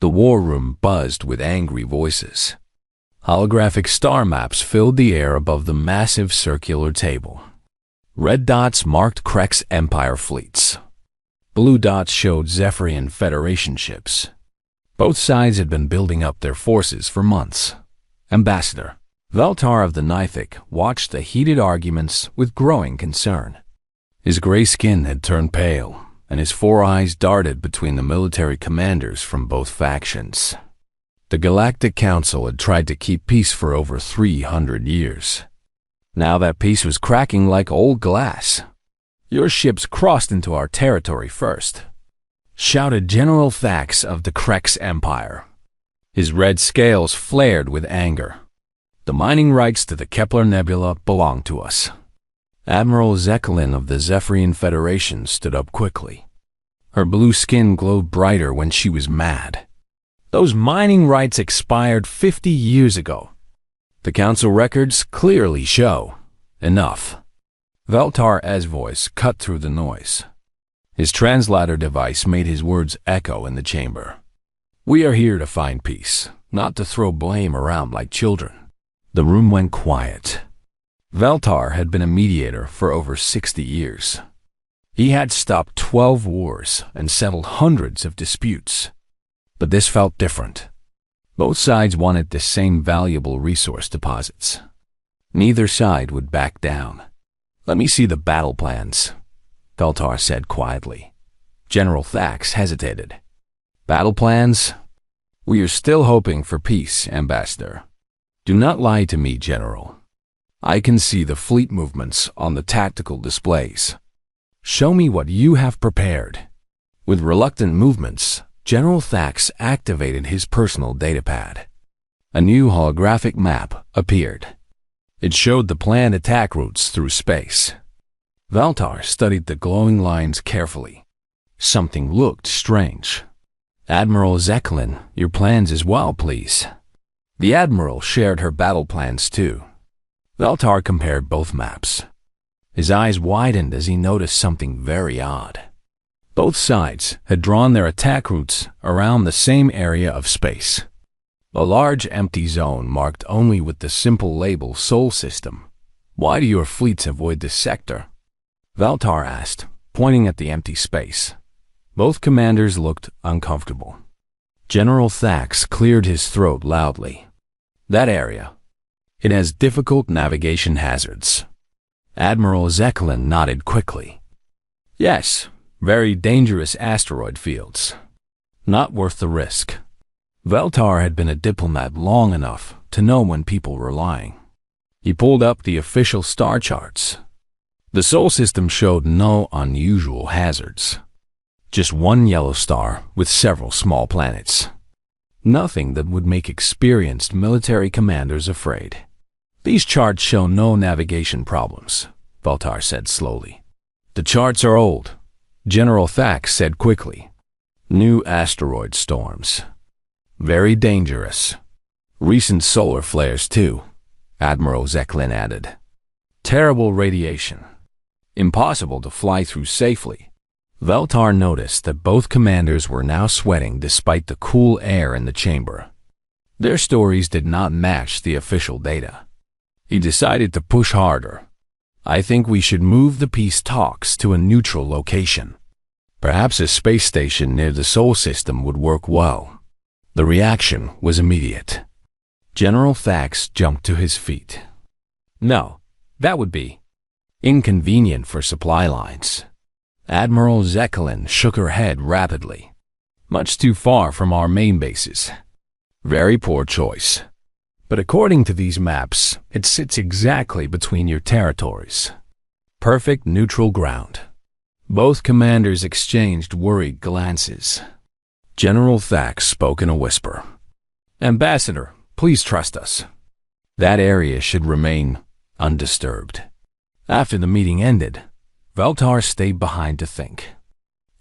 The war room buzzed with angry voices. Holographic star maps filled the air above the massive circular table. Red dots marked Krex Empire fleets. Blue dots showed Zephyrian Federation ships. Both sides had been building up their forces for months. Ambassador Veltar of the Nithic watched the heated arguments with growing concern. His gray skin had turned pale, and his four eyes darted between the military commanders from both factions. The Galactic Council had tried to keep peace for over 300 years. Now that peace was cracking like old glass. "Your ships crossed into our territory first," shouted General Thax of the Krex Empire. His red scales flared with anger. "The mining rights to the Kepler Nebula belong to us." Admiral Zekelin of the Zephyrian Federation stood up quickly. Her blue skin glowed brighter when she was mad. "Those mining rights expired 50 years ago. The Council records clearly show." "Enough." Veltar's voice cut through the noise. His translator device made his words echo in the chamber. "We are here to find peace, not to throw blame around like children." The room went quiet. Veltar had been a mediator for over 60 years. He had stopped 12 wars and settled hundreds of disputes. But this felt different. Both sides wanted the same valuable resource deposits. Neither side would back down. "Let me see the battle plans," Veltar said quietly. General Thax hesitated. "Battle plans? We are still hoping for peace, Ambassador." "Do not lie to me, General. I can see the fleet movements on the tactical displays. Show me what you have prepared." With reluctant movements, General Thax activated his personal datapad. A new holographic map appeared. It showed the planned attack routes through space. Veltar studied the glowing lines carefully. Something looked strange. "Admiral Zekelin, your plans as well, please." The Admiral shared her battle plans too. Veltar compared both maps. His eyes widened as he noticed something very odd. Both sides had drawn their attack routes around the same area of space. A large empty zone marked only with the simple label Sol System. "Why do your fleets avoid this sector?" Veltar asked, pointing at the empty space. Both commanders looked uncomfortable. General Thax cleared his throat loudly. "That area. It has difficult navigation hazards." Admiral Zekelin nodded quickly. "Yes, very dangerous asteroid fields. Not worth the risk." Veltar had been a diplomat long enough to know when people were lying. He pulled up the official star charts. The Sol System showed no unusual hazards. Just one yellow star with several small planets. Nothing that would make experienced military commanders afraid. "These charts show no navigation problems," Veltar said slowly. "The charts are old," General Thax said quickly. "New asteroid storms. Very dangerous. Recent solar flares too," Admiral Zekelin added. "Terrible radiation. Impossible to fly through safely." Veltar noticed that both commanders were now sweating despite the cool air in the chamber. Their stories did not match the official data. He decided to push harder. "I think we should move the peace talks to a neutral location. Perhaps a space station near the Sol System would work well." The reaction was immediate. General Thax jumped to his feet. "No, that would be inconvenient for supply lines." Admiral Zekelin shook her head rapidly. "Much too far from our main bases. Very poor choice. But according to these maps, it sits exactly between your territories. Perfect neutral ground." Both commanders exchanged worried glances. General Thax spoke in a whisper. "Ambassador, please trust us. That area should remain undisturbed." After the meeting ended, Veltar stayed behind to think.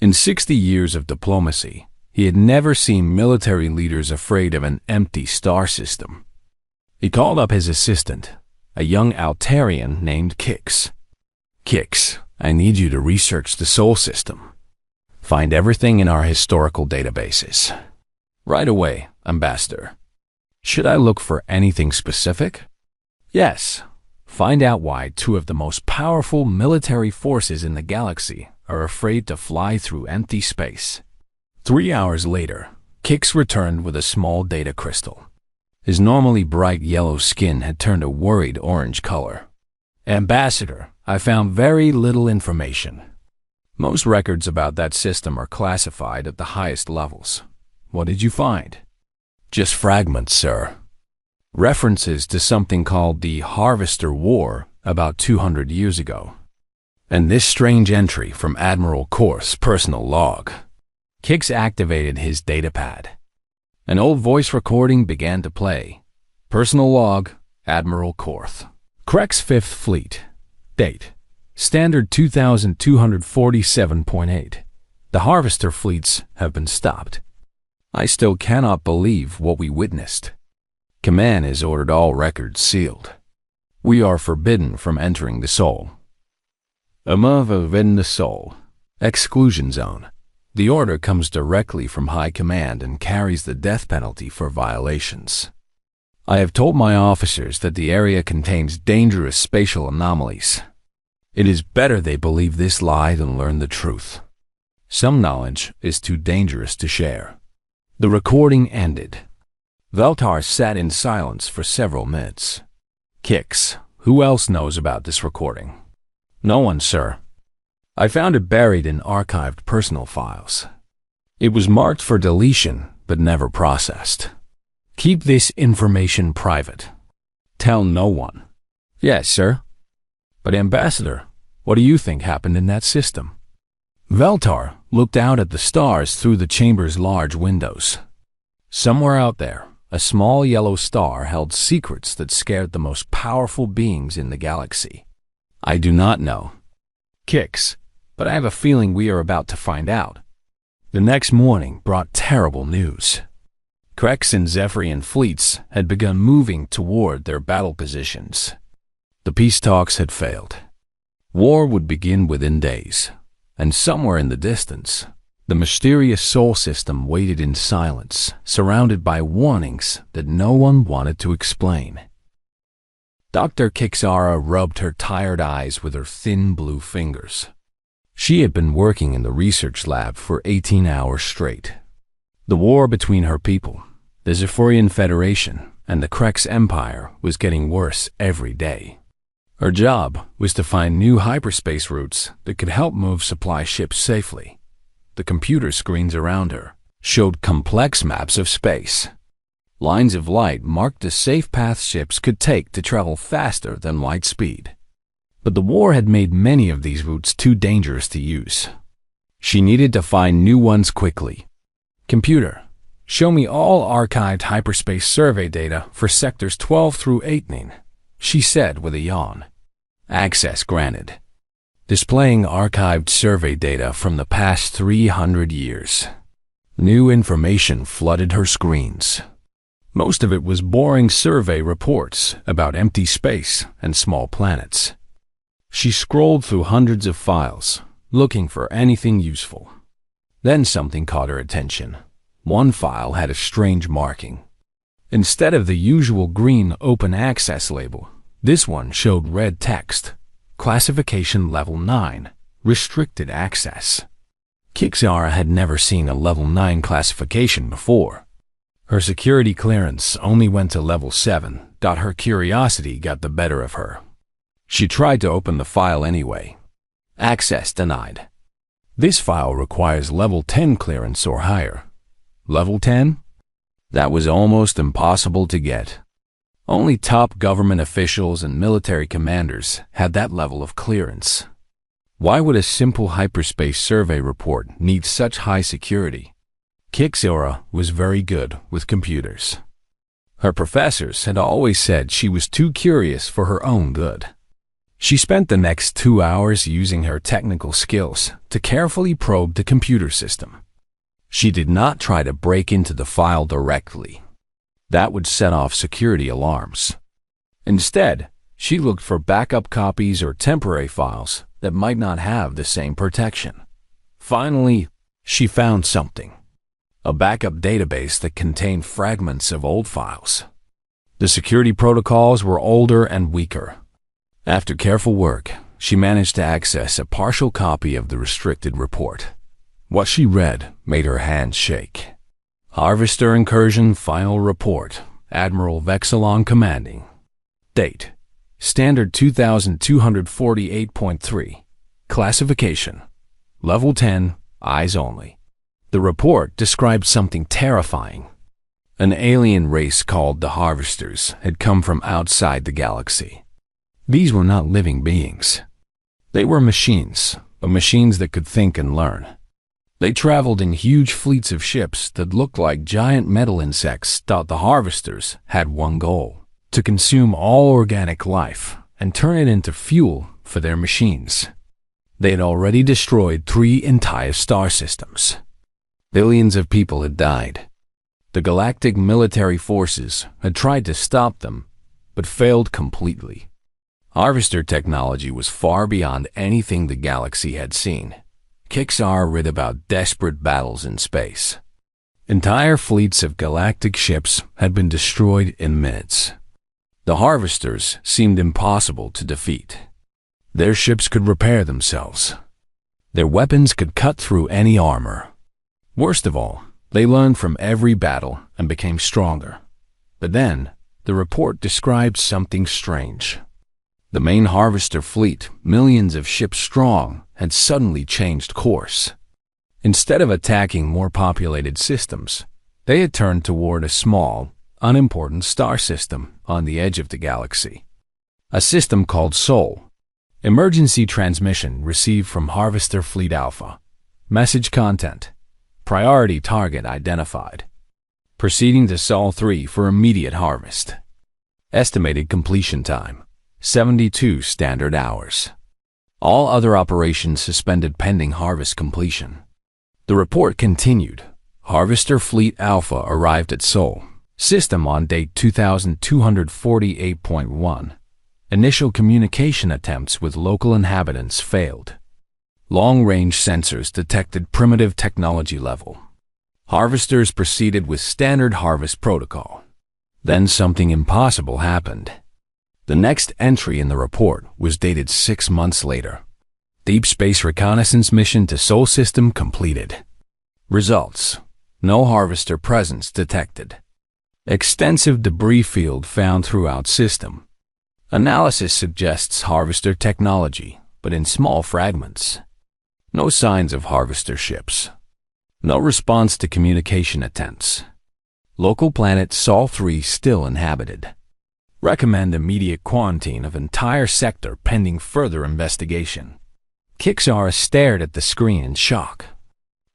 In 60 years of diplomacy, he had never seen military leaders afraid of an empty star system. He called up his assistant, a young Altarian named Kix. "Kix, I need you to research the Sol System. Find everything in our historical databases. Right away, Ambassador. Should I look for anything specific? Yes. Find out why two of the most powerful military forces in the galaxy are afraid to fly through empty space. 3 hours later, Kix returned with a small data crystal. His normally bright yellow skin had turned a worried orange color. Ambassador, I found very little information. Most records about that system are classified at the highest levels. What did you find? Just fragments, sir. References to something called the Harvester War about 200 years ago. And this strange entry from Admiral Korth's personal log. Kix activated his datapad. An old voice recording began to play. Personal log, Admiral Korth. Krex 5th Fleet. Date. Standard 2247.8. The Harvester fleets have been stopped. I still cannot believe what we witnessed. Command has ordered all records sealed. We are forbidden from entering the Sol. Forbidden the Sol. Exclusion zone. The order comes directly from High Command and carries the death penalty for violations. I have told my officers that the area contains dangerous spatial anomalies. It is better they believe this lie than learn the truth. Some knowledge is too dangerous to share. The recording ended. Veltar sat in silence for several minutes. Kix, who else knows about this recording? No one, sir. I found it buried in archived personal files. It was marked for deletion, but never processed. Keep this information private. Tell no one. Yes, sir. But Ambassador, what do you think happened in that system? Veltar looked out at the stars through the chamber's large windows. Somewhere out there, a small yellow star held secrets that scared the most powerful beings in the galaxy. I do not know. Kix, but I have a feeling we are about to find out. The next morning brought terrible news. Krex and Zephyrian fleets had begun moving toward their battle positions. The peace talks had failed. War would begin within days, and somewhere in the distance, the mysterious Sol system waited in silence, surrounded by warnings that no one wanted to explain. Dr. Kixara rubbed her tired eyes with her thin blue fingers. She had been working in the research lab for 18 hours straight. The war between her people, the Zephyrian Federation, and the Krex Empire was getting worse every day. Her job was to find new hyperspace routes that could help move supply ships safely. The computer screens around her showed complex maps of space. Lines of light marked the safe paths ships could take to travel faster than light speed. But the war had made many of these routes too dangerous to use. She needed to find new ones quickly. Computer, show me all archived hyperspace survey data for sectors 12 through 18, she said with a yawn. Access granted. Displaying archived survey data from the past 300 years. New information flooded her screens. Most of it was boring survey reports about empty space and small planets. She scrolled through hundreds of files, looking for anything useful. Then something caught her attention. One file had a strange marking. Instead of the usual green open access label, this one showed red text. Classification Level 9, Restricted Access. Kixara had never seen a Level 9 classification before. Her security clearance only went to Level 7. Her curiosity got the better of her. She tried to open the file anyway. Access denied. This file requires Level 10 clearance or higher. Level 10? That was almost impossible to get. Only top government officials and military commanders had that level of clearance. Why would a simple hyperspace survey report need such high security? Kixara was very good with computers. Her professors had always said she was too curious for her own good. She spent the next 2 hours using her technical skills to carefully probe the computer system. She did not try to break into the file directly. That would set off security alarms. Instead, she looked for backup copies or temporary files that might not have the same protection. Finally, she found something. a backup database that contained fragments of old files. The security protocols were older and weaker. After careful work, she managed to access a partial copy of the restricted report. What she read made her hands shake. Harvester Incursion Final Report, Admiral Vexilon Commanding. Date: Standard 2248.3. Classification: Level 10, Eyes Only. The report described something terrifying. An alien race called the Harvesters had come from outside the galaxy. These were not living beings. They were machines, but machines that could think and learn. They traveled in huge fleets of ships that looked like giant metal insects. The Harvesters had one goal: to consume all organic life and turn it into fuel for their machines. They had already destroyed 3 entire star systems. Billions of people had died. The galactic military forces had tried to stop them, but failed completely. Harvester technology was far beyond anything the galaxy had seen. Kixar read about desperate battles in space. Entire fleets of galactic ships had been destroyed in minutes. The Harvesters seemed impossible to defeat. Their ships could repair themselves. Their weapons could cut through any armor. Worst of all, they learned from every battle and became stronger. But then, the report described something strange. The main Harvester fleet, millions of ships strong, had suddenly changed course. Instead of attacking more populated systems, they had turned toward a small, unimportant star system on the edge of the galaxy. A system called Sol. Emergency transmission received from Harvester Fleet Alpha. Message content: priority target identified. Proceeding to Sol 3 for immediate harvest. Estimated completion time: 72 standard hours. All other operations suspended pending harvest completion. The report continued. Harvester Fleet Alpha arrived at Sol system on date 2248.1. Initial communication attempts with local inhabitants failed. Long-range sensors detected primitive technology level. Harvesters proceeded with standard harvest protocol. Then something impossible happened. The next entry in the report was dated 6 months later. Deep space reconnaissance mission to Sol system completed. Results: no Harvester presence detected. Extensive debris field found throughout system. Analysis suggests Harvester technology, but in small fragments. No signs of Harvester ships. No response to communication attempts. Local planet Sol 3 still inhabited. Recommend immediate quarantine of entire sector pending further investigation. Kixar stared at the screen in shock.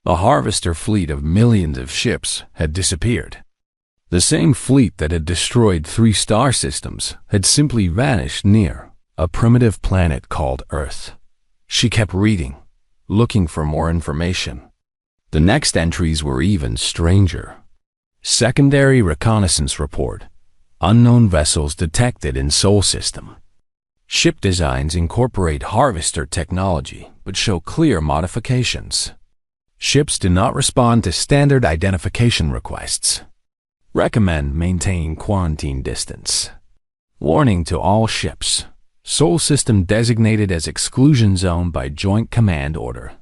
A Harvester fleet of millions of ships had disappeared. The same fleet that had destroyed 3 star systems had simply vanished near a primitive planet called Earth. She kept reading, looking for more information. The next entries were even stranger. Secondary reconnaissance report: unknown vessels detected in Sol system. Ship designs incorporate Harvester technology but show clear modifications. Ships do not respond to standard identification requests. Recommend maintaining quarantine distance. Warning to all ships: Sol system designated as exclusion zone by Joint Command Order.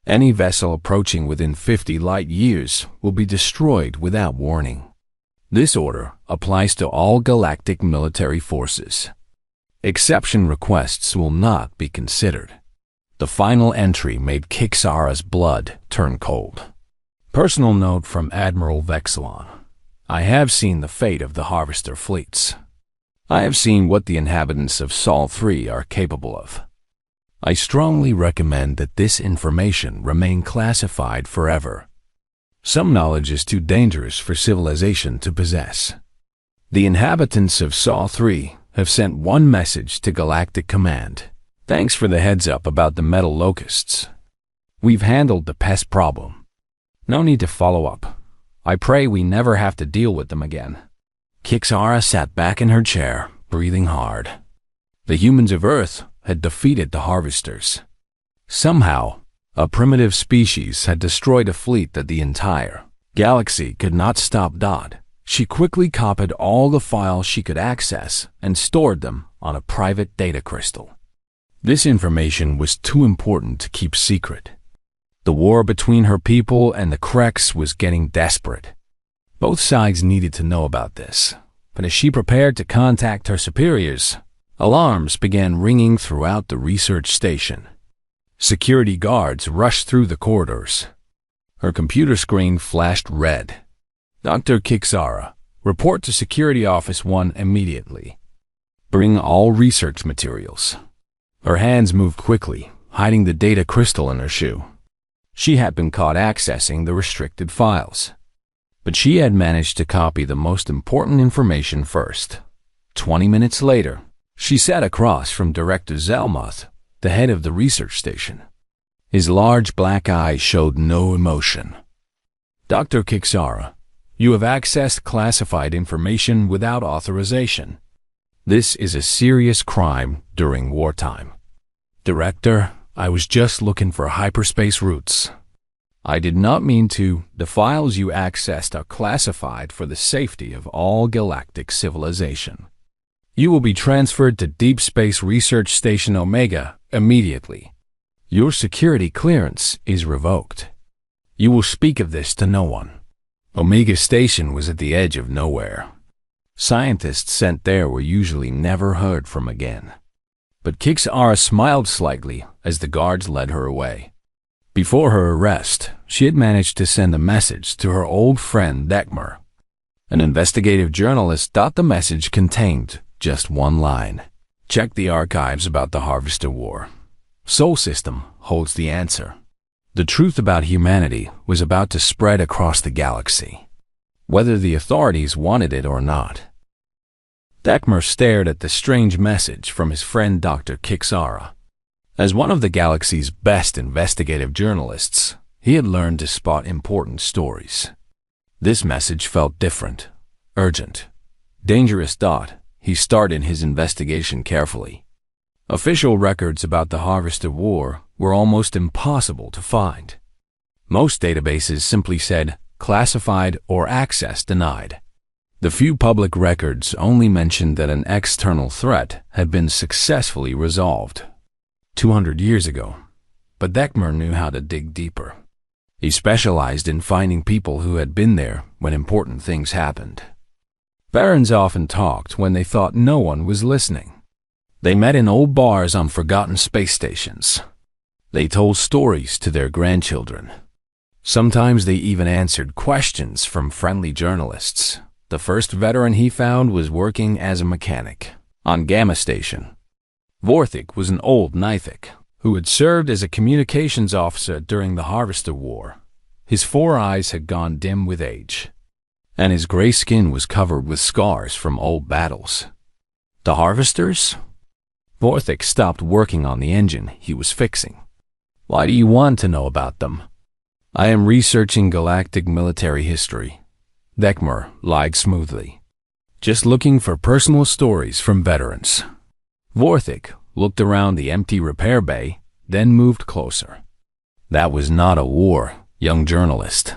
Any vessel approaching within 50 light years will be destroyed without warning. This order applies to all galactic military forces. Exception requests will not be considered. The final entry made Kixara's blood turn cold. Personal note from Admiral Vexilon: I have seen the fate of the Harvester fleets. I have seen what the inhabitants of Sol 3 are capable of. I strongly recommend that this information remain classified forever. Some knowledge is too dangerous for civilization to possess. The inhabitants of Sol 3 have sent one message to Galactic Command. Thanks for the heads up about the metal locusts. We've handled the pest problem. No need to follow up. I pray we never have to deal with them again. Kixara sat back in her chair, breathing hard. The humans of Earth had defeated the Harvesters. Somehow, a primitive species had destroyed a fleet that the entire Galaxy could not stop Dot. She quickly copied all the files she could access and stored them on a private data crystal. This information was too important to keep secret. The war between her people and the Kreks was getting desperate. Both sides needed to know about this, but as she prepared to contact her superiors, alarms began ringing throughout the research station. Security guards rushed through the corridors. Her computer screen flashed red. Dr. Kixara, report to Security Office 1 immediately. Bring all research materials. Her hands moved quickly, hiding the data crystal in her shoe. She had been caught accessing the restricted files. But she had managed to copy the most important information first. 20 minutes later, she sat across from Director Zelmuth, the head of the research station. His large black eyes showed no emotion. Dr. Kixara, you have accessed classified information without authorization. This is a serious crime during wartime. Director, I was just looking for hyperspace routes. I did not mean to. The files you accessed are classified for the safety of all galactic civilization. You will be transferred to Deep Space Research Station Omega immediately. Your security clearance is revoked. You will speak of this to no one. Omega Station was at the edge of nowhere. Scientists sent there were usually never heard from again. But Kixara smiled slightly as the guards led her away. Before her arrest, she had managed to send a message to her old friend Dekmer. An investigative journalist thought the message contained just one line. Check the archives about the Harvester War. Sol System holds the answer. The truth about humanity was about to spread across the galaxy, whether the authorities wanted it or not. Dekmer stared at the strange message from his friend Dr. Kixara. As one of the galaxy's best investigative journalists, he had learned to spot important stories. This message felt different, urgent, dangerous. He started his investigation carefully. Official records about the Harvester War were almost impossible to find. Most databases simply said classified or access denied. The few public records only mentioned that an external threat had been successfully resolved 200 years ago. But Dekmer knew how to dig deeper. He specialized in finding people who had been there when important things happened. Barons often talked when they thought no one was listening. They met in old bars on forgotten space stations. They told stories to their grandchildren. Sometimes they even answered questions from friendly journalists. The first veteran he found was working as a mechanic on Gamma Station. Vorthik was an old Nithik who had served as a communications officer during the Harvester War. His 4 eyes had gone dim with age, and his gray skin was covered with scars from old battles. The Harvesters? Vorthik stopped working on the engine he was fixing. Why do you want to know about them? I am researching galactic military history. Dekmer lied smoothly. Just looking for personal stories from veterans. Vorthik looked around the empty repair bay, then moved closer. That was not a war, young journalist.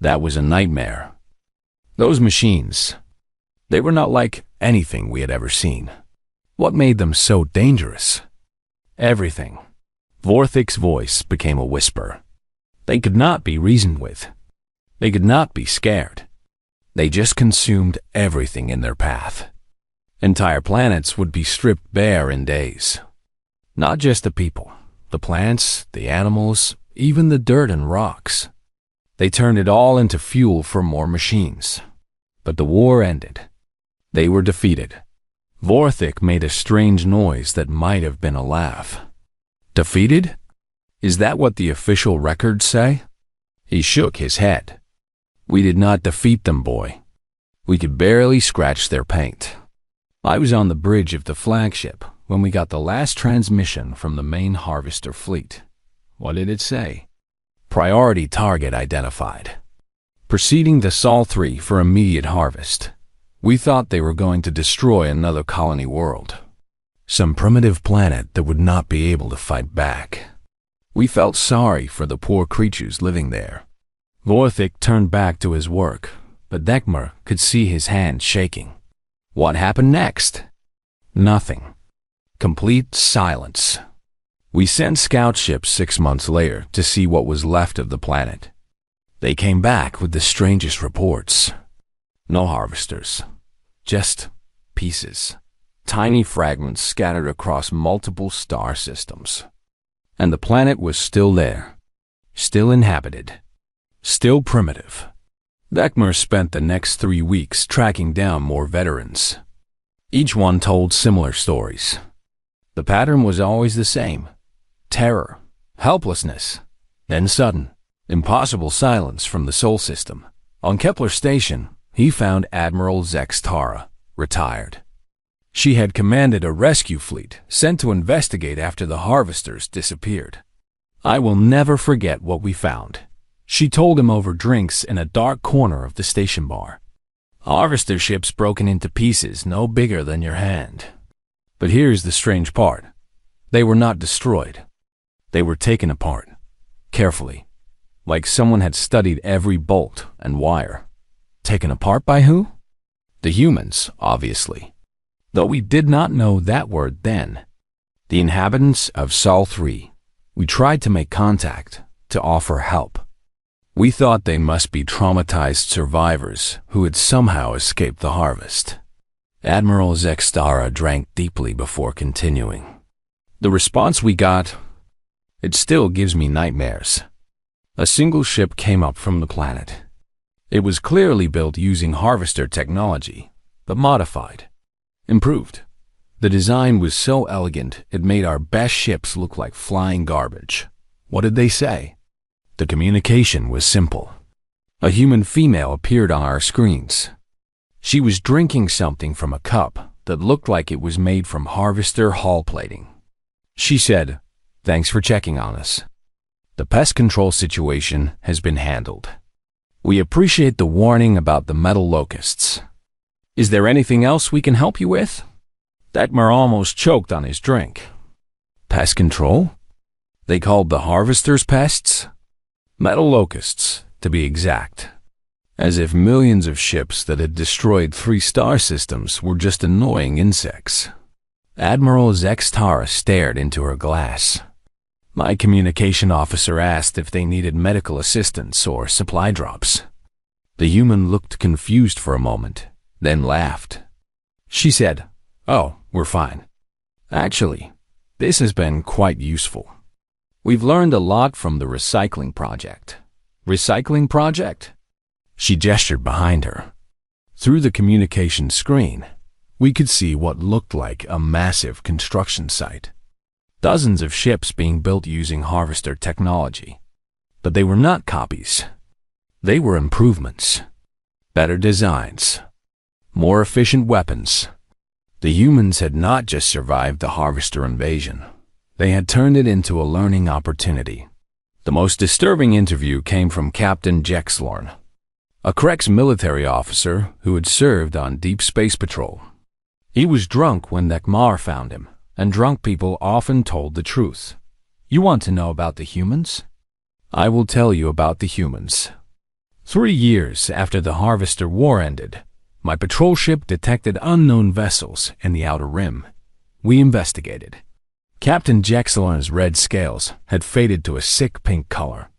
That was a nightmare. Those machines, they were not like anything we had ever seen. What made them so dangerous? Everything. Vorthik's voice became a whisper. They could not be reasoned with. They could not be scared. They just consumed everything in their path. Entire planets would be stripped bare in days. Not just the people, the plants, the animals, even the dirt and rocks. They turned it all into fuel for more machines. But the war ended. They were defeated. Vorthik made a strange noise that might have been a laugh. Defeated? Is that what the official records say? He shook his head. We did not defeat them, boy. We could barely scratch their paint. I was on the bridge of the flagship when we got the last transmission from the main Harvester fleet. What did it say? Priority target identified. Proceeding the Sol 3 for immediate harvest. We thought they were going to destroy another colony world. Some primitive planet that would not be able to fight back. We felt sorry for the poor creatures living there. Vorthik turned back to his work, but Dagmar could see his hand shaking. What happened next? Nothing. Complete silence. We sent scout ships 6 months later to see what was left of the planet. They came back with the strangest reports. No harvesters. Just pieces. Tiny fragments scattered across multiple star systems. And the planet was still there. Still inhabited. Still primitive. Dagmar spent the next 3 weeks tracking down more veterans. Each one told similar stories. The pattern was always the same. Terror, helplessness, then sudden, impossible silence from the Sol system. On Kepler Station, he found Admiral Zextara, retired. She had commanded a rescue fleet sent to investigate after the harvesters disappeared. I will never forget what we found. She told him over drinks in a dark corner of the station bar. Harvester ships broken into pieces no bigger than your hand. But here's the strange part. They were not destroyed. They were taken apart, carefully, like someone had studied every bolt and wire. Taken apart by who? The humans, obviously. Though we did not know that word then. The inhabitants of Sol 3. We tried to make contact, to offer help. We thought they must be traumatized survivors who had somehow escaped the harvest. Admiral Zextara drank deeply before continuing. The response we got, it still gives me nightmares. A single ship came up from the planet. It was clearly built using harvester technology, but modified, improved. The design was so elegant it made our best ships look like flying garbage. What did they say? The communication was simple. A human female appeared on our screens. She was drinking something from a cup that looked like it was made from harvester hull plating. She said, "Thanks for checking on us. The pest control situation has been handled. We appreciate the warning about the metal locusts. Is there anything else we can help you with?" Dagmar almost choked on his drink. Pest control? They called the harvesters pests? Metal locusts, to be exact. As if millions of ships that had destroyed 3 star systems were just annoying insects. Admiral Zextara stared into her glass. My communication officer asked if they needed medical assistance or supply drops. The human looked confused for a moment, then laughed. She said, "Oh, we're fine. Actually, this has been quite useful. We've learned a lot from the recycling project." Recycling project? She gestured behind her. Through the communication screen, we could see what looked like a massive construction site. Dozens of ships being built using harvester technology. But they were not copies. They were improvements. Better designs. More efficient weapons. The humans had not just survived the harvester invasion. They had turned it into a learning opportunity. The most disturbing interview came from Captain Jexlorn, a Krex military officer who had served on Deep Space Patrol. He was drunk when Dagmar found him, and drunk people often told the truth. You want to know about the humans? I will tell you about the humans. 3 years after the Harvester War ended, my patrol ship detected unknown vessels in the Outer Rim. We investigated. Captain Jexlorn's red scales had faded to a sick pink color.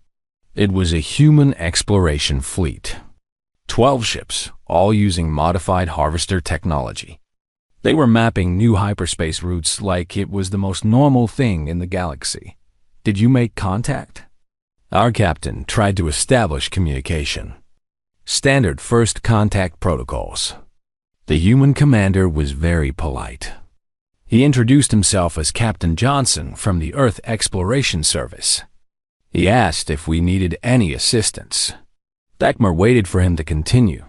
It was a human exploration fleet. 12 ships, all using modified harvester technology. They were mapping new hyperspace routes like it was the most normal thing in the galaxy. Did you make contact? Our captain tried to establish communication. Standard first contact protocols. The human commander was very polite. He introduced himself as Captain Johnson from the Earth Exploration Service. He asked if we needed any assistance. Dagmar waited for him to continue.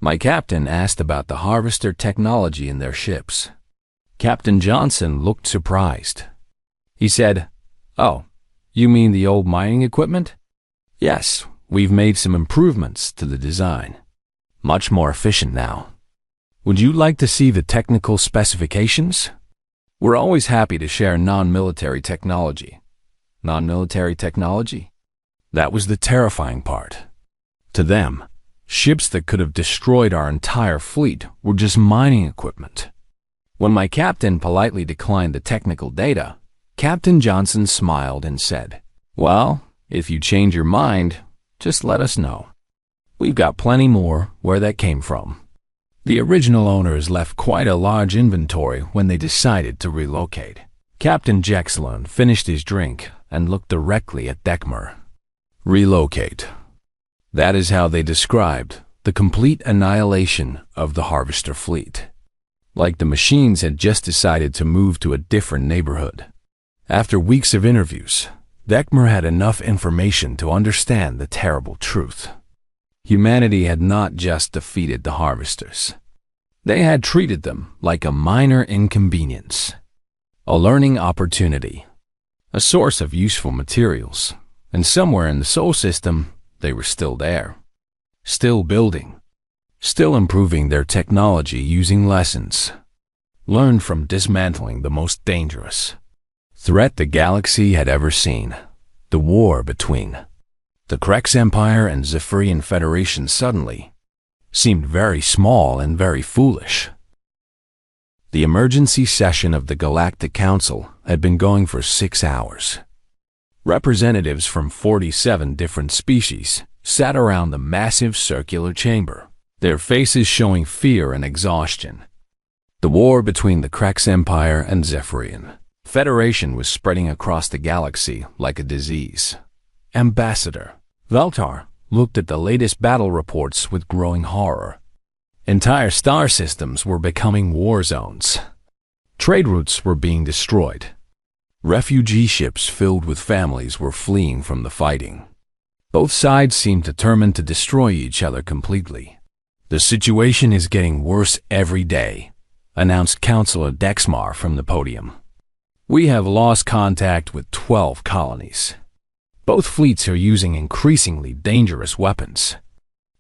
My captain asked about the harvester technology in their ships. Captain Johnson looked surprised. He said, "Oh, you mean the old mining equipment?" "Yes, we've made some improvements to the design. Much more efficient now. Would you like to see the technical specifications? We're always happy to share non-military technology." Non-military technology? That was the terrifying part. To them, ships that could have destroyed our entire fleet were just mining equipment. When my captain politely declined the technical data, Captain Johnson smiled and said, "Well, if you change your mind, just let us know. We've got plenty more where that came from." The original owners left quite a large inventory when they decided to relocate. Captain Jexlund finished his drink and looked directly at Deckmer. Relocate. That is how they described the complete annihilation of the Harvester fleet. Like the machines had just decided to move to a different neighborhood. After weeks of interviews, Deckmer had enough information to understand the terrible truth. Humanity had not just defeated the Harvesters. They had treated them like a minor inconvenience, a learning opportunity, a source of useful materials, and somewhere in the Sol system, they were still there, still building, still improving their technology using lessons learned from dismantling the most dangerous threat the galaxy had ever seen. The war between the Krex Empire and Zephyrian Federation suddenly seemed very small and very foolish. The emergency session of the Galactic Council had been going for 6 hours. Representatives from 47 different species sat around the massive circular chamber, their faces showing fear and exhaustion. The war between the Krex Empire and Zephyrian Federation was spreading across the galaxy like a disease. Ambassador Veltar looked at the latest battle reports with growing horror. Entire star systems were becoming war zones. Trade routes were being destroyed. Refugee ships filled with families were fleeing from the fighting. Both sides seemed determined to destroy each other completely. "The situation is getting worse every day," announced Councillor Dexmar from the podium. "We have lost contact with 12 colonies. Both fleets are using increasingly dangerous weapons.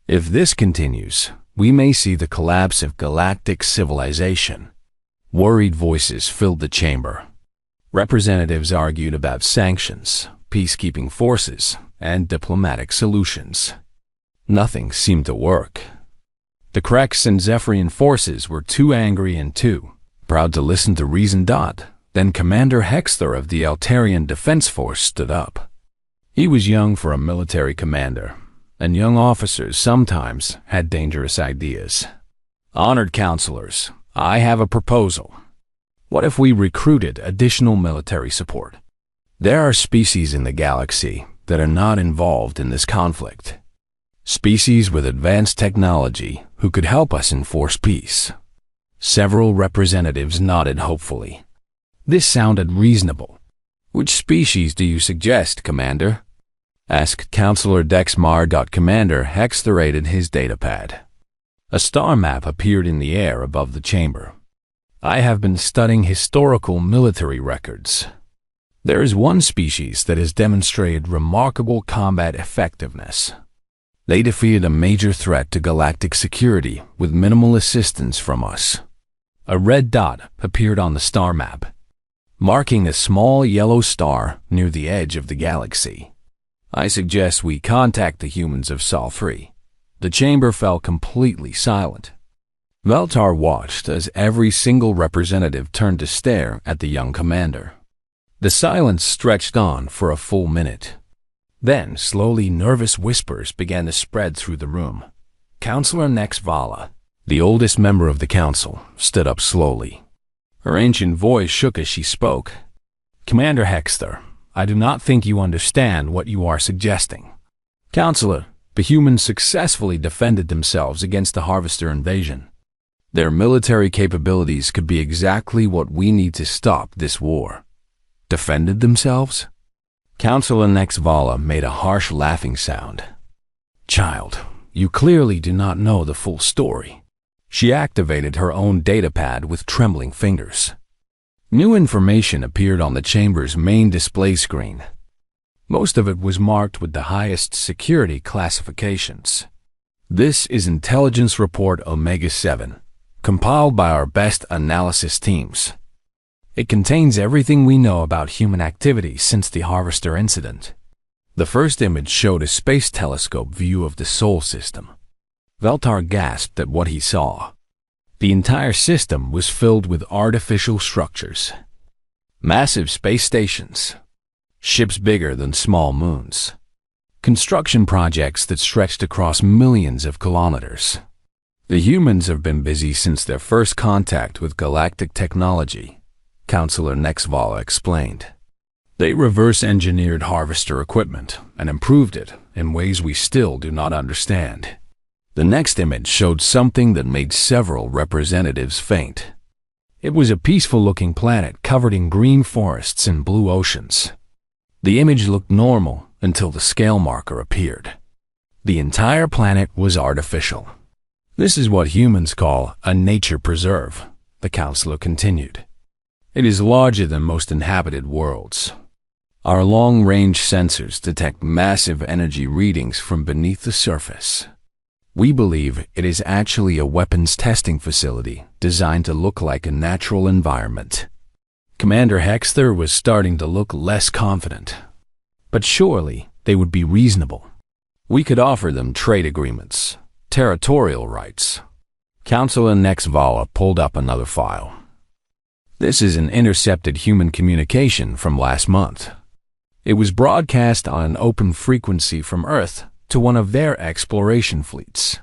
If this continues, we may see the collapse of galactic civilization." Worried voices filled the chamber. Representatives argued about sanctions, peacekeeping forces, and diplomatic solutions. Nothing seemed to work. The Krex and Zephyrian forces were too angry and too proud to listen to reason. Then Commander Hexter of the Altarian Defense Force stood up. He was young for a military commander, and young officers sometimes had dangerous ideas. "Honored counselors, I have a proposal. What if we recruited additional military support? There are species in the galaxy that are not involved in this conflict. Species with advanced technology who could help us enforce peace." Several representatives nodded hopefully. This sounded reasonable. "Which species do you suggest, Commander?" asked Councillor Dexmar. Commander hexterated his datapad. A star map appeared in the air above the chamber. "I have been studying historical military records. There is one species that has demonstrated remarkable combat effectiveness. They defeated a major threat to galactic security with minimal assistance from us." A red dot appeared on the star map, marking a small yellow star near the edge of the galaxy. "I suggest we contact the humans of Sol 3. The chamber fell completely silent. Veltar watched as every single representative turned to stare at the young commander. The silence stretched on for a full minute. Then, slowly, nervous whispers began to spread through the room. Councillor Nexvala, the oldest member of the council, stood up slowly. Her ancient voice shook as she spoke. "Commander Hexter, I do not think you understand what you are suggesting. Counselor, the humans successfully defended themselves against the Harvester invasion. Their military capabilities could be exactly what we need to stop this war." "Defended themselves?" Councillor Nexvala made a harsh laughing sound. "Child, you clearly do not know the full story." She activated her own datapad with trembling fingers. New information appeared on the chamber's main display screen. Most of it was marked with the highest security classifications. "This is Intelligence Report Omega-7, compiled by our best analysis teams. It contains everything we know about human activity since the Harvester incident. The first image showed a space telescope view of the Sol system. Veltar gasped at what he saw. The entire system was filled with artificial structures. Massive space stations. Ships bigger than small moons. Construction projects that stretched across millions of kilometers. The humans have been busy since their first contact with galactic technology, Counselor Nexvala explained. They reverse-engineered harvester equipment and improved it in ways we still do not understand. The next image showed something that made several representatives faint. It was a peaceful-looking planet covered in green forests and blue oceans. The image looked normal until the scale marker appeared. The entire planet was artificial. This is what humans call a nature preserve, the counselor continued. It is larger than most inhabited worlds. Our long-range sensors detect massive energy readings from beneath the surface. We believe it is actually a weapons testing facility designed to look like a natural environment. Commander Hexter was starting to look less confident. But surely they would be reasonable. We could offer them trade agreements, territorial rights. Counselor Nexvala pulled up another file. This is an intercepted human communication from last month. It was broadcast on an open frequency from Earth to one of their exploration fleets.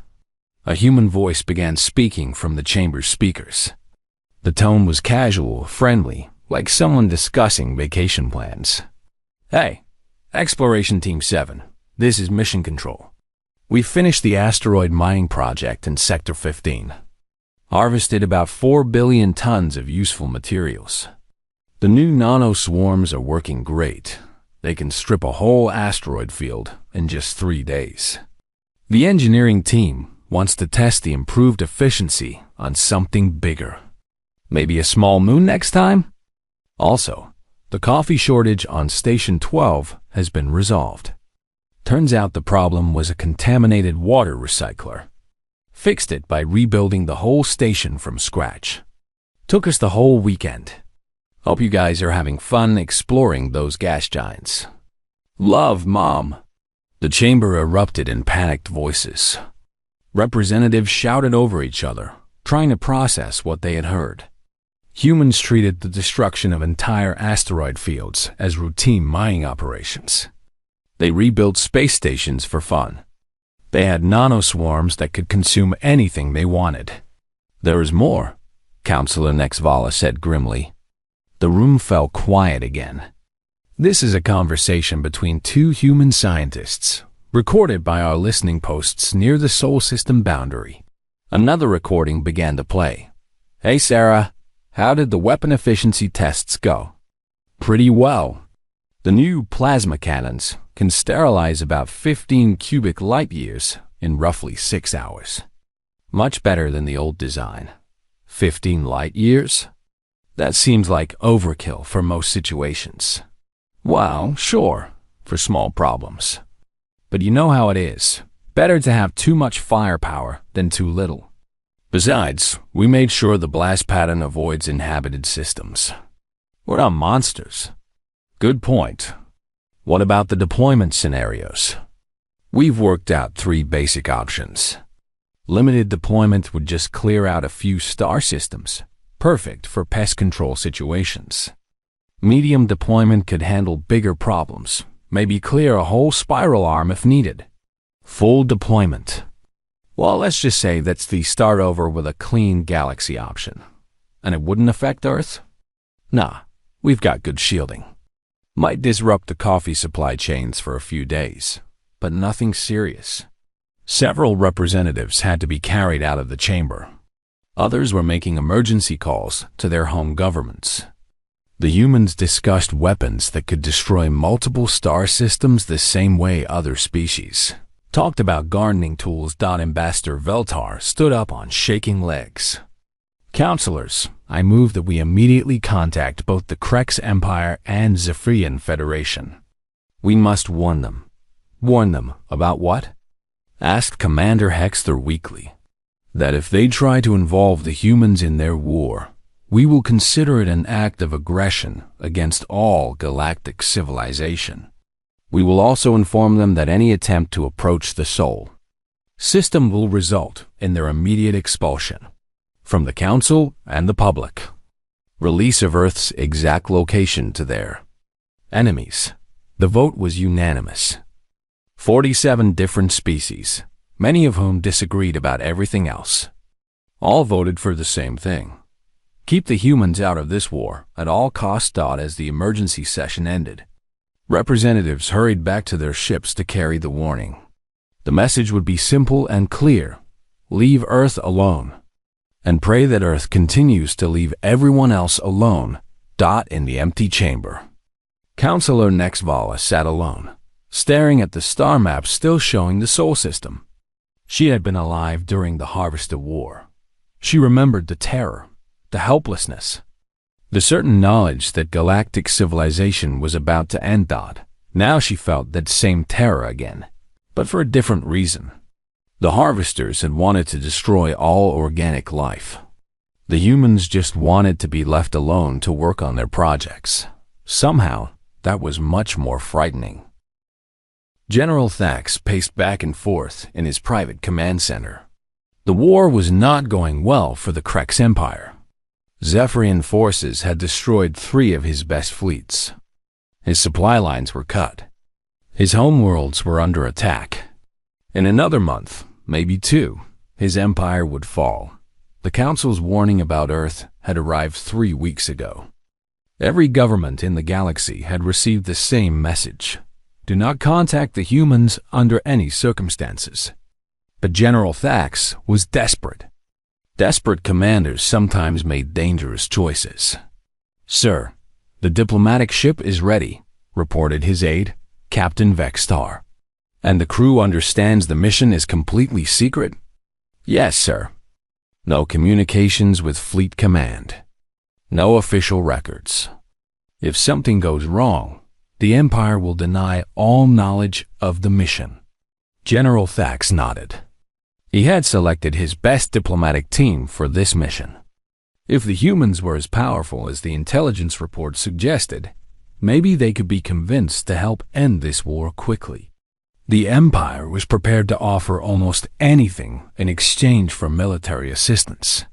A human voice began speaking from the chamber's speakers. The tone was casual, friendly, like someone discussing vacation plans. Hey, Exploration Team 7, this is Mission Control. We finished the asteroid mining project in Sector 15. Harvested about 4 billion tons of useful materials. The new nano-swarms are working great. They can strip a whole asteroid field in just 3 days. The engineering team wants to test the improved efficiency on something bigger. Maybe a small moon next time? Also, the coffee shortage on Station 12 has been resolved. Turns out the problem was a contaminated water recycler. Fixed it by rebuilding the whole station from scratch. Took us the whole weekend. Hope you guys are having fun exploring those gas giants. Love, Mom. The chamber erupted in panicked voices. Representatives shouted over each other, trying to process what they had heard. Humans treated the destruction of entire asteroid fields as routine mining operations. They rebuilt space stations for fun. They had nanoswarms that could consume anything they wanted. There is more, Counselor Nexvala said grimly. The room fell quiet again. This is a conversation between two human scientists, recorded by our listening posts near the Sol system boundary. Another recording began to play. Hey Sarah, how did the weapon efficiency tests go? Pretty well. The new plasma cannons can sterilize about 15 cubic light years in roughly 6 hours. Much better than the old design. 15 light years? That seems like overkill for most situations. Well, sure, for small problems. But you know how it is. Better to have too much firepower than too little. Besides, we made sure the blast pattern avoids inhabited systems. We're not monsters. Good point. What about the deployment scenarios? We've worked out 3 basic options. Limited deployment would just clear out a few star systems, perfect for pest control situations. Medium deployment could handle bigger problems, maybe clear a whole spiral arm if needed. Full deployment. Well, let's just say that's the start over with a clean galaxy option. And it wouldn't affect Earth? Nah, we've got good shielding. Might disrupt the coffee supply chains for a few days, but nothing serious. Several representatives had to be carried out of the chamber. Others were making emergency calls to their home governments. The humans discussed weapons that could destroy multiple star systems the same way other species. Talked about gardening tools. Ambassador Veltar stood up on shaking legs. Counselors, I move that we immediately contact both the Krex Empire and Zephyrian Federation. We must warn them. Warn them about what? Asked Commander Hexter weakly. That if they try to involve the humans in their war, we will consider it an act of aggression against all galactic civilization. We will also inform them that any attempt to approach the Sol system will result in their immediate expulsion from the Council and the public. Release of Earth's exact location to their enemies. The vote was unanimous. 47 different species, many of whom disagreed about everything else, all voted for the same thing. Keep the humans out of this war at all costs. As the emergency session ended, representatives hurried back to their ships to carry the warning. The message would be simple and clear: leave Earth alone, and pray that Earth continues to leave everyone else alone. In the empty chamber, Counselor Nexvala sat alone, staring at the star map still showing the Sol system. She had been alive during the Harvester War. She remembered the terror, the helplessness, the certain knowledge that galactic civilization was about to end. Now she felt that same terror again, but for a different reason. The Harvesters had wanted to destroy all organic life. The humans just wanted to be left alone to work on their projects. Somehow, that was much more frightening. General Thax paced back and forth in his private command center. The war was not going well for the Krex Empire. Zephyrian forces had destroyed 3 of his best fleets. His supply lines were cut. His homeworlds were under attack. In another month, maybe 2, his empire would fall. The Council's warning about Earth had arrived 3 weeks ago. Every government in the galaxy had received the same message: do not contact the humans under any circumstances. But General Thax was desperate. Desperate commanders sometimes made dangerous choices. "Sir, the diplomatic ship is ready," reported his aide, Captain Vextar. "And the crew understands the mission is completely secret?" "Yes, sir." "No communications with Fleet Command. No official records. If something goes wrong, the Empire will deny all knowledge of the mission." General Thax nodded. He had selected his best diplomatic team for this mission. If the humans were as powerful as the intelligence report suggested, maybe they could be convinced to help end this war quickly. The Empire was prepared to offer almost anything in exchange for military assistance.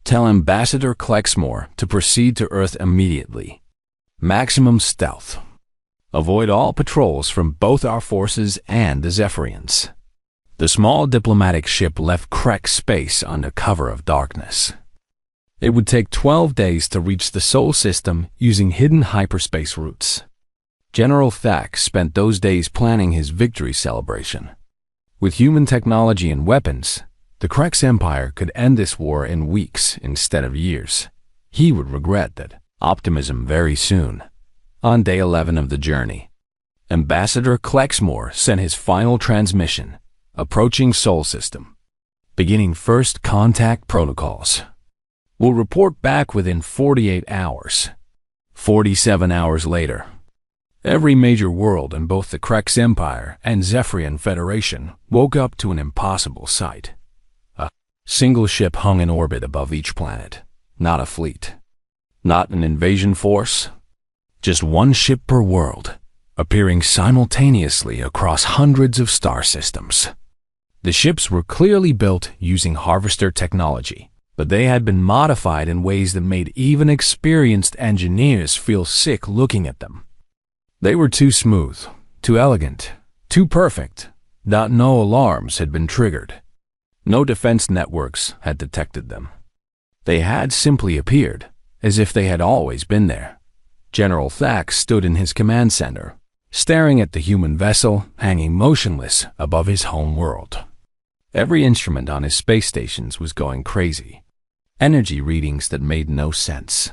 Tell Ambassador Klexmore to proceed to Earth immediately. Maximum stealth. Avoid all patrols from both our forces and the Zephyrians. The small diplomatic ship left Krex space under cover of darkness. It would take 12 days to reach the Sol system using hidden hyperspace routes. General Thax spent those days planning his victory celebration. With human technology and weapons, the Krex Empire could end this war in weeks instead of years. He would regret that optimism very soon. On day 11 of the journey, Ambassador Klexmore sent his final transmission, approaching Sol system, beginning first contact protocols. Will report back within 48 hours. 47 hours later, every major world in both the Krex Empire and Zephyrian Federation woke up to an impossible sight. A single ship hung in orbit above each planet, not a fleet, not an invasion force, just one ship per world, appearing simultaneously across hundreds of star systems. The ships were clearly built using Harvester technology, but they had been modified in ways that made even experienced engineers feel sick looking at them. They were too smooth, too elegant, too perfect, that no alarms had been triggered. No defense networks had detected them. They had simply appeared, as if they had always been there. General Thax stood in his command center, staring at the human vessel hanging motionless above his home world. Every instrument on his space stations was going crazy. Energy readings that made no sense.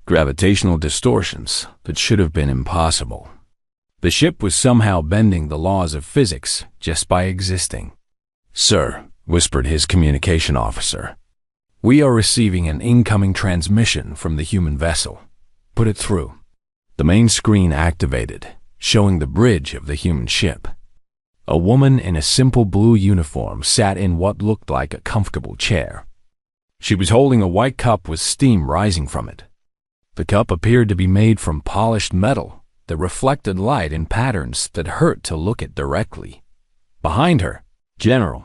Gravitational distortions that should have been impossible. The ship was somehow bending the laws of physics just by existing. "Sir," whispered his communication officer, "we are receiving an incoming transmission from the human vessel. Put it through." The main screen activated, showing the bridge of the human ship. A woman in a simple blue uniform sat in what looked like a comfortable chair. She was holding a white cup with steam rising from it. The cup appeared to be made from polished metal that reflected light in patterns that hurt to look at directly. Behind her, General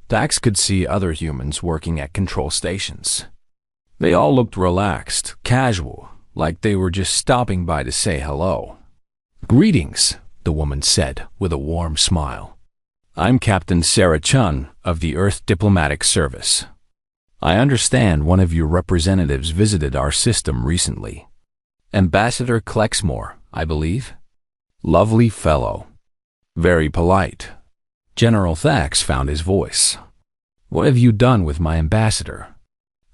Dax could see other humans working at control stations. They all looked relaxed, casual, like they were just stopping by to say hello. "Greetings," the woman said with a warm smile. "I'm Captain Sarah Chun of the Earth Diplomatic Service. I understand one of your representatives visited our system recently. Ambassador Klexmore, I believe? Lovely fellow. Very polite." General Thax found his voice. "What have you done with my ambassador?"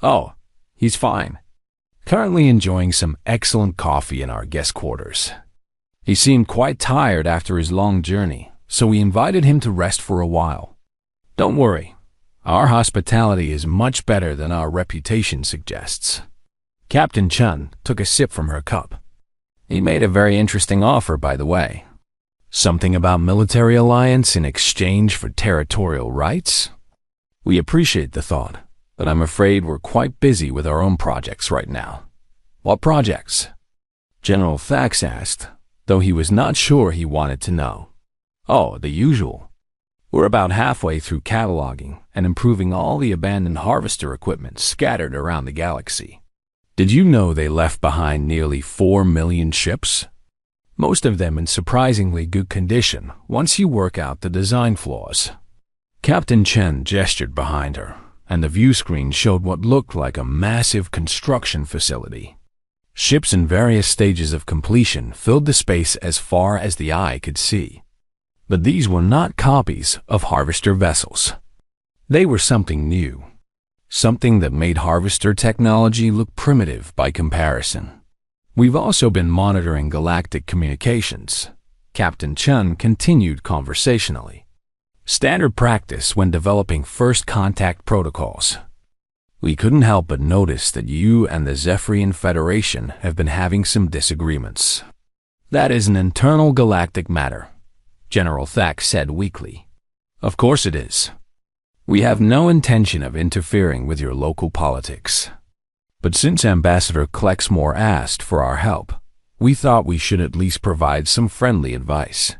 "Oh, he's fine. Currently enjoying some excellent coffee in our guest quarters. He seemed quite tired after his long journey, so we invited him to rest for a while. Don't worry, our hospitality is much better than our reputation suggests." Captain Chun took a sip from her cup. "He made a very interesting offer, by the way. Something about military alliance in exchange for territorial rights? We appreciate the thought, but I'm afraid we're quite busy with our own projects right now." "What projects?" General Thax asked, though he was not sure he wanted to know. "Oh, the usual. We're about halfway through cataloging and improving all the abandoned harvester equipment scattered around the galaxy. Did you know they left behind nearly 4 million ships? Most of them in surprisingly good condition once you work out the design flaws." Captain Chen gestured behind her, and the view screen showed what looked like a massive construction facility. Ships in various stages of completion filled the space as far as the eye could see. But these were not copies of harvester vessels. They were something new, something that made harvester technology look primitive by comparison. "We've also been monitoring galactic communications," Captain Chun continued conversationally. "Standard practice when developing first contact protocols. We couldn't help but notice that you and the Zephyrian Federation have been having some disagreements. That is an internal galactic matter," General Thax said weakly. "Of course it is. We have no intention of interfering with your local politics. But since Ambassador Klexmore asked for our help, we thought we should at least provide some friendly advice."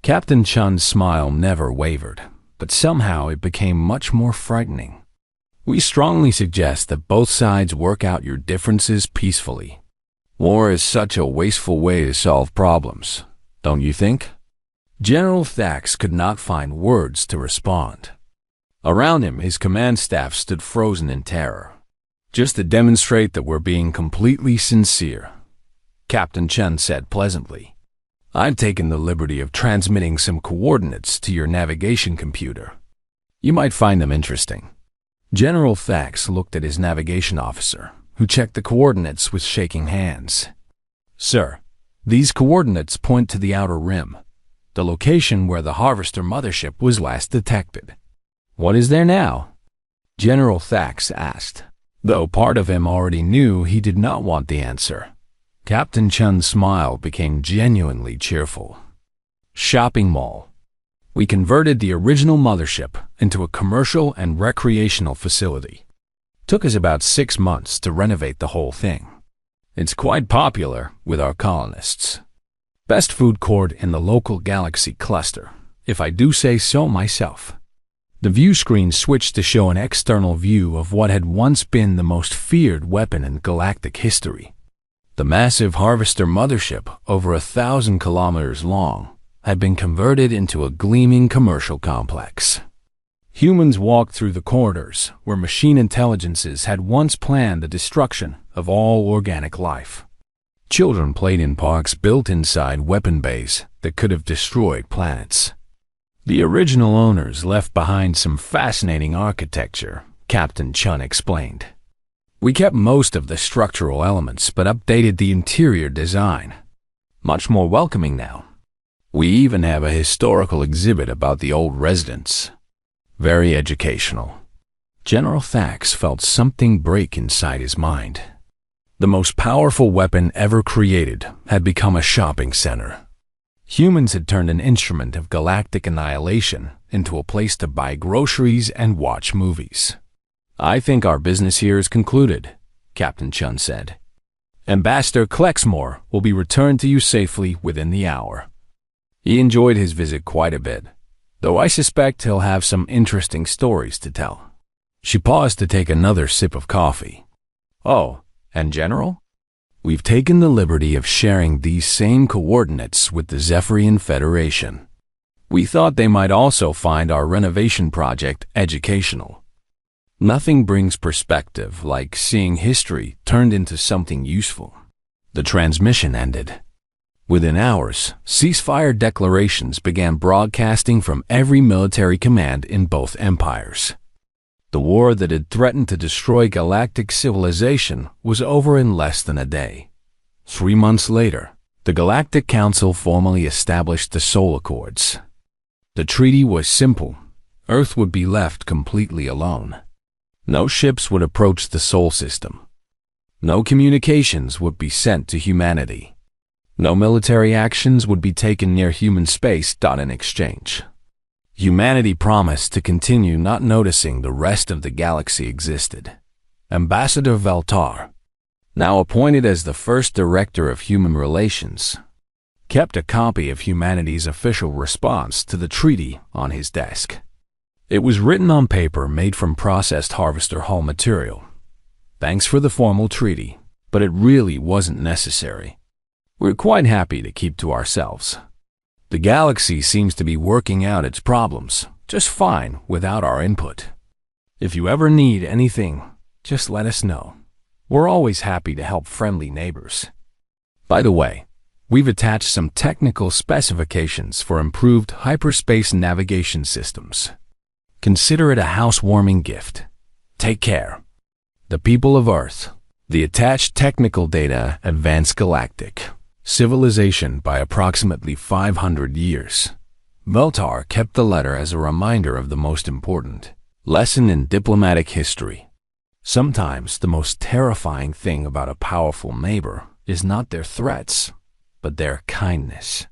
Captain Chun's smile never wavered, but somehow it became much more frightening. "We strongly suggest that both sides work out your differences peacefully. War is such a wasteful way to solve problems, don't you think?" General Thax could not find words to respond. Around him, his command staff stood frozen in terror. "Just to demonstrate that we're being completely sincere," Captain Chen said pleasantly, "I've taken the liberty of transmitting some coordinates to your navigation computer. You might find them interesting." General Thax looked at his navigation officer, who checked the coordinates with shaking hands. "Sir, these coordinates point to the outer rim, the location where the harvester mothership was last detected." "What is there now?" General Thax asked. Though part of him already knew he did not want the answer, Captain Chun's smile became genuinely cheerful. "Shopping mall. We converted the original mothership into a commercial and recreational facility. Took us about 6 months to renovate the whole thing. It's quite popular with our colonists. Best food court in the local galaxy cluster, if I do say so myself." The view screen switched to show an external view of what had once been the most feared weapon in galactic history. The massive harvester mothership, over 1,000 kilometers long, had been converted into a gleaming commercial complex. Humans walked through the corridors where machine intelligences had once planned the destruction of all organic life. Children played in parks built inside weapon bays that could have destroyed planets. The original owners left behind some fascinating architecture, Captain Chun explained. "We kept most of the structural elements but updated the interior design. Much more welcoming now. We even have a historical exhibit about the old residents. Very educational." General Thax felt something break inside his mind. The most powerful weapon ever created had become a shopping center. Humans had turned an instrument of galactic annihilation into a place to buy groceries and watch movies. "I think our business here is concluded," Captain Chun said. Ambassador Klexmore will be returned to you safely within the hour. He enjoyed his visit quite a bit, though I suspect he'll have some interesting stories to tell. She paused to take another sip of coffee. Oh, and General? We've taken the liberty of sharing these same coordinates with the Zephyrian Federation. We thought they might also find our renovation project educational. Nothing brings perspective like seeing history turned into something useful. The transmission ended. Within hours, ceasefire declarations began broadcasting from every military command in both empires. The war that had threatened to destroy galactic civilization was over in less than a day. 3 months later, the Galactic Council formally established the Soul Accords. The treaty was simple. Earth would be left completely alone. No ships would approach the Sol system. No communications would be sent to humanity. No military actions would be taken near human space. In exchange, humanity promised to continue not noticing the rest of the galaxy existed. Ambassador Valtar, now appointed as the first director of human relations, kept a copy of humanity's official response to the treaty on his desk. It was written on paper made from processed harvester hull material. Thanks for the formal treaty, but it really wasn't necessary. We're quite happy to keep to ourselves. The galaxy seems to be working out its problems just fine without our input. If you ever need anything, just let us know. We're always happy to help friendly neighbors. By the way, we've attached some technical specifications for improved hyperspace navigation systems. Consider it a housewarming gift. Take care. The people of Earth. The attached technical data advance galactic civilization by approximately 500 years. Veltar kept the letter as a reminder of the most important lesson in diplomatic history. Sometimes the most terrifying thing about a powerful neighbor is not their threats, but their kindness.